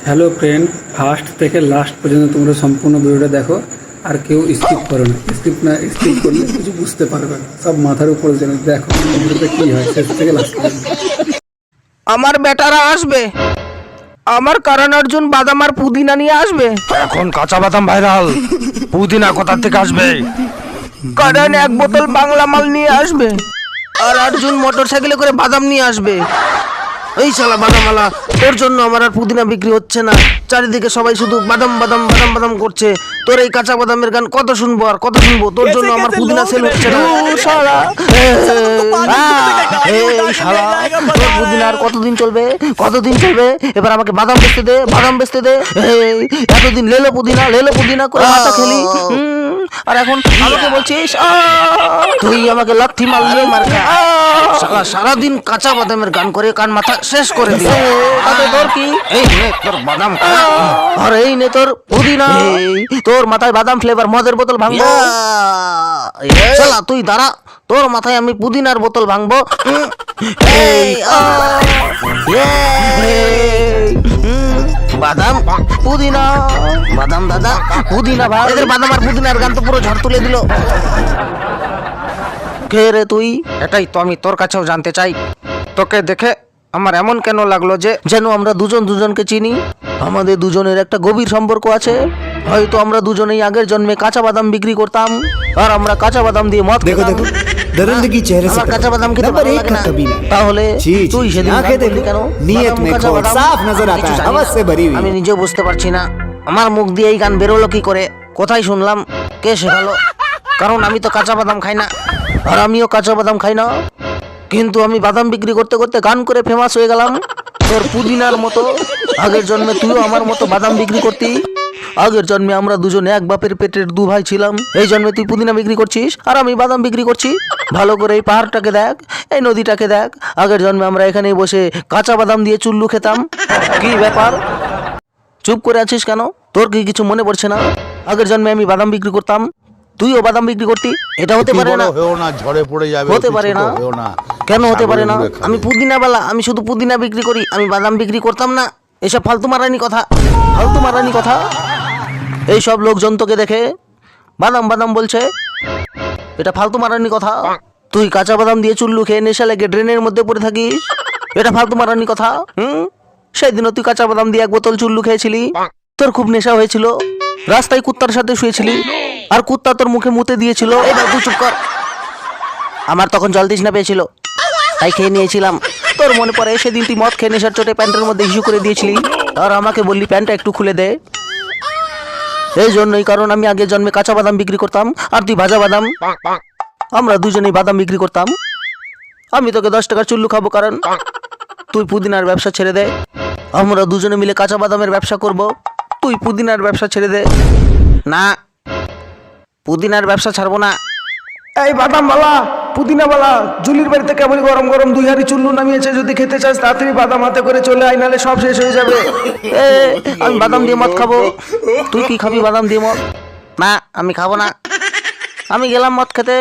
Hello friend, first থেকে last পর্যন্ত তোমরা সম্পূর্ণ ভিডিওটা দেখো। আর কেউ স্কিপ করো না, স্কিপ করলে কিছু বুঝতে পারবে না, সব মাথার উপরে যেন দেখো ভিডিওতে কী হয় শেষ থেকে লাস্ট পর্যন্ত। আমার বেটারা আসবে, আমার কারণ অর্জুন বাদাম আর পুদিনা নিয়ে আসবে। এখন কাঁচা বাদাম ভাইরাল, পুদিনা কোথা থেকে আসবে? কারণ এক বোতল বাংলা মাল নিয়ে আসবে, আর অর্জুন মোটর সাইকেলে করে বাদাম নিয়ে আসবে। এই শালা বাদামালা, তোর জন্য আমার আর পুদিনা বিক্রি হচ্ছে না। চারিদিকে সবাই শুধু বাদাম বাদাম বাদাম বাদাম করছে। তোর এই কাঁচা বাদামের গান কত শুনবো আর কত শুনবো, তোর জন্য আমার পুদিনা সেল হচ্ছে না। শালা এই শালা, তোর পুদিনা আর কতদিন চলবে, কতদিন চলবে? এবার আমাকে বাদাম বেচতে দে, বাদাম বেচতে দে। এই এতদিন লেলো পুদিনা করে মাথা খেলি, আর এখন আমাকে বলছিস তুই আমাকে লাথি মারলি মার খা। শালা সারাদিন কাঁচা বাদামের গান করে কান মাথা শেষ করে দিল। তাতে তোর কি? এই নে তোর বাদাম, আর এই নে তোর পুদিনা। তোর মাথায় বাদাম ফ্লেভার মদের বোতল ভাঙবো। শালা তুই দাঁড়া, তোর মাথায় আমি পুদিনার বোতল ভাঙবো। বাদাম পুদিনা, বাদাম দাদা পুদিনা ভাই, এদের বাদাম আর পুদিনার গান তো পুরো ঝড় তুলে দিল। কে রে তুই? এটাই তো আমি তোর কাছেও জানতে চাই। তোকে দেখে আমার এমন কেন লাগলো যে যেন আমরা দুজন দুজনকে চিনি, আমাদের দুজনের একটা গভীর সম্পর্ক আছে। হয়তো আমরা দুজনেই আগের জন্মে কাঁচা বাদাম বিক্রি করতাম, আর আমরা কাঁচা বাদাম দিয়ে মদ देखो খেতাম। देखो दरिंदगी चेहरे से আমার কাঁচा বাদাম খেতে नंबर ভালো एक লাগে का না। कभी ना। তাহলে जी, তুই जी, সেদিন आंखें গান করলি देखो, কেন? नीयत বাদাম, में কাঁচা खोट বাদাম, साफ नजर आता কিছু है, জানি आवाज না। से भरी हुई। আমি নিজেও বুঝতে পারছি না আমার মুখ দিয়ে এই গান বেরোলো কি করে, কোথায় শুনলাম, কে শেখালো? কারণ আমি তো কাঁচা বাদাম খাই না, আর আমিও কাঁচা বাদাম খাই না। কিন্তু আমি বাদাম বিক্রি করতে করতে গান করে ফেমাস হয়ে গেলাম তোর পুদিনার মতো। আগের জন্মে তুইও আমার মতো বাদাম বিক্রি করতি। আগের জন্মে আমরা দুজনে এক বাপের পেটের দু ভাই ছিলাম। এই জন্মে তুই পুদিনা বিক্রি করছিস আর আমি বাদাম বিক্রি করছি। ভালো করে এই পাহাড়টাকে দেখ, এই নদীটাকে দেখ। আগের জন্মে আমরা এখানেই বসে কাঁচা বাদাম দিয়ে চুল্লু খেতাম। কি ব্যাপার, চুপ করে আছিস কেন? তোর কি কিছু মনে পড়ছে না? আগের জন্মে আমি বাদাম বিক্রি করতাম, তুইও বাদাম বিক্রি করতি। এটা হতে পারে না, ঝড়ে পড়ে যাবে, হতে পারে না। কেন হতে পারে না? আমি পুদিনাওয়ালা, আমি শুধু পুদিনা বিক্রি করি, আমি বাদাম বিক্রি করতাম না। এসব ফালতু মারানি কথা, ফালতু মারানি কথা। এইসব লোকজন তোকে দেখে বাদাম বাদাম বলছে, এটা ফালতু মারানি কথা। তুই কাঁচা বাদাম দিয়ে চুল্লু খেয়ে নেশা লেগে ড্রেনের মধ্যে পড়ে থাকিস, এটা ফালতু মারানি কথা। সেদিনও তুই কাঁচা বাদাম দিয়ে এক বোতল চুল্লু খেয়েছিলি, তোর খুব নেশা হয়েছিল। রাস্তায় কুত্তার সাথে শুয়েছিলি, আর কুত্তা তোর মুখে মুতে দিয়েছিল। এবার তুই চুপ কর। আমার তখন জল তৃষ্ণা পেয়েছিল, তাই খেয়ে নিয়েছিলাম। তোর মনে পড়ে সেদিন তুই মদ খেয়ে নেশার চোটে প্যান্টের মধ্যে হিসু করে দিয়েছিলি, আর আমাকে বললি প্যান্টটা একটু খুলে দে। এই জন্যই, কারণ আমি আগের জন্মে কাঁচা বাদাম বিক্রি করতাম আর তুই ভাজা বাদাম। আমরা দুজনেই বাদাম বিক্রি করতাম। আমি তোকে 10 টাকার চুল্লু খাবো, কারণ তুই পুদিনার ব্যবসা ছেড়ে দে। আমরা দুজনে মিলে কাঁচা বাদামের ব্যবসা করব, তুই পুদিনার ব্যবসা ছেড়ে দে। না, পুদিনার ব্যবসা ছাড়বো না। এই বাদামওয়ালা, পুদিনাওয়ালা, জুলির বাড়িতে কেবল গরম গরম 2 হাঁড়ি চুল্লু নামিয়েছে। যদি খেতে চাস তাড়াতাড়ি বাদাম হাতে করে চলে আয়, নাহলে সব শেষ হয়ে যাবে। আমি বাদাম দিয়ে মদ খাবো, তুই কি খাবি বাদাম দিয়ে মদ? না, আমি খাবো না, আমি গেলাম মদ খেতে।